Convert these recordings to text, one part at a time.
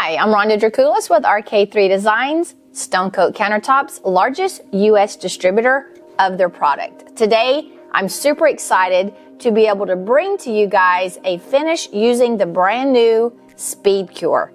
Hi, I'm Rhonda Draculis with RK3 Designs, Stone Coat Countertops' largest U.S. distributor of their product. Today, I'm super excited to be able to bring to you guys a finish using the brand new Speedcure.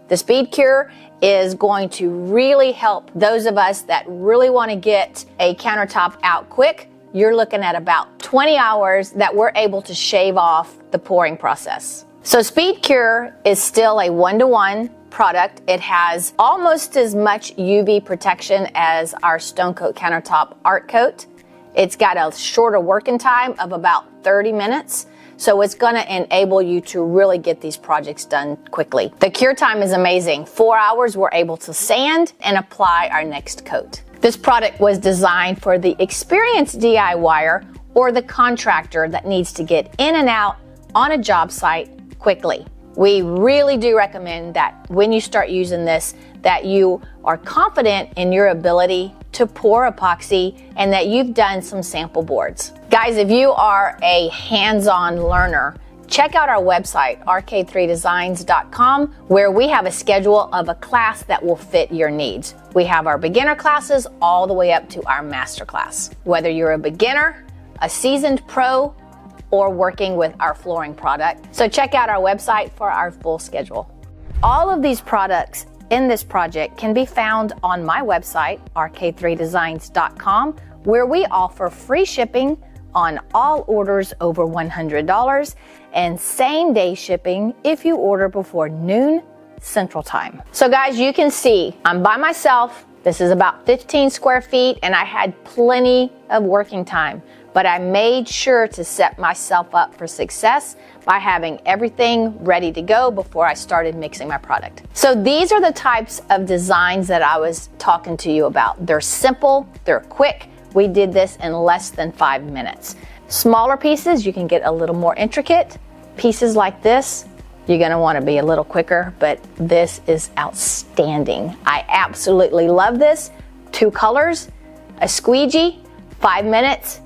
The Speedcure is going to really help those of us that really want to get a countertop out quick. You're looking at about 20 hours that we're able to shave off the pouring process. So Speedcure is still a one-to-one product. It has almost as much UV protection as our Stone Coat Countertop Art Coat. It's got a shorter working time of about 30 minutes. So it's going to enable you to really get these projects done quickly. The cure time is amazing. 4 hours, we're able to sand and apply our next coat. This product was designed for the experienced DIYer or the contractor that needs to get in and out on a job site quickly. We really do recommend that when you start using this, that you are confident in your ability to pour epoxy and that you've done some sample boards. Guys, if you are a hands-on learner, check out our website, rk3designs.com, where we have a schedule of a class that will fit your needs. We have our beginner classes all the way up to our master class. Whether you're a beginner, a seasoned pro, or working with our flooring product. So check out our website for our full schedule. All of these products in this project can be found on my website, rk3designs.com, where we offer free shipping on all orders over $100 and same-day shipping if you order before noon Central Time. So guys, you can see I'm by myself. This is about 15 square feet and I had plenty of working time, but I made sure to set myself up for success by having everything ready to go before I started mixing my product. So these are the types of designs that I was talking to you about. They're simple, they're quick. We did this in less than 5 minutes. Smaller pieces, you can get a little more intricate. Pieces like this, you're gonna wanna be a little quicker, but this is outstanding. I absolutely love this. 2 colors, a squeegee, 5 minutes,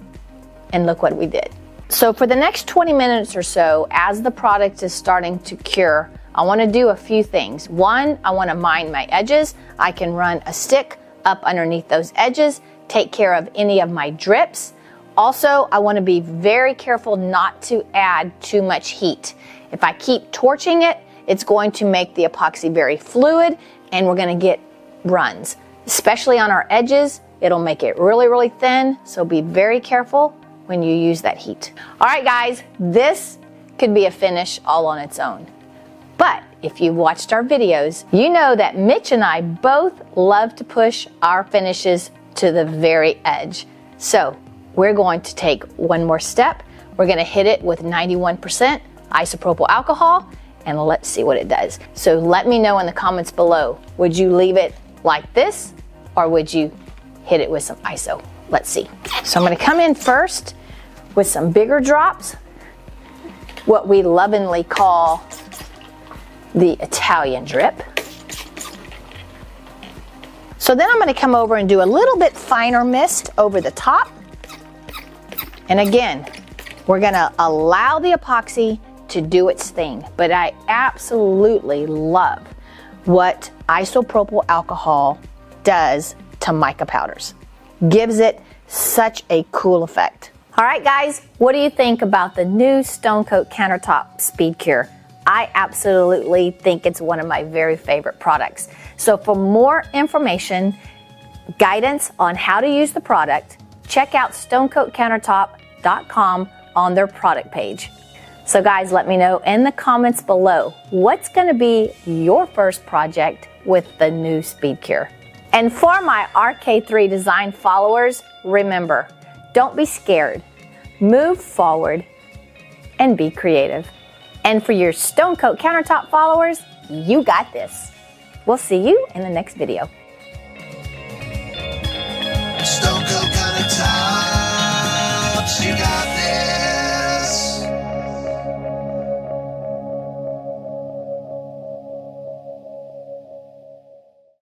and look what we did. So for the next 20 minutes or so, as the product is starting to cure, I wanna do a few things. One, I wanna mine my edges. I can run a stick up underneath those edges, take care of any of my drips. Also, I wanna be very careful not to add too much heat. If I keep torching it, it's going to make the epoxy very fluid and we're gonna get runs. Especially on our edges, it'll make it really, really thin, so be very careful when you use that heat. All right, guys, this could be a finish all on its own. But if you've watched our videos, you know that Mitch and I both love to push our finishes to the very edge. So we're going to take one more step. We're gonna hit it with 91% isopropyl alcohol, and let's see what it does. So let me know in the comments below, would you leave it like this, or would you hit it with some iso? Let's see. So I'm gonna come in first with some bigger drops, what we lovingly call the Italian drip. So then I'm gonna come over and do a little bit finer mist over the top. And again, we're gonna allow the epoxy to do its thing, but I absolutely love what isopropyl alcohol does to mica powders. Gives it such a cool effect. All right, guys, what do you think about the new Stone Coat Countertop Speedcure? I absolutely think it's one of my very favorite products. So for more information, guidance on how to use the product, check out stonecoatcountertop.com on their product page. So guys, let me know in the comments below, what's gonna be your first project with the new Speedcure? And for my RK3 Design followers, remember, don't be scared, move forward, and be creative. And for your Stone Coat Countertop followers, you got this. We'll see you in the next video.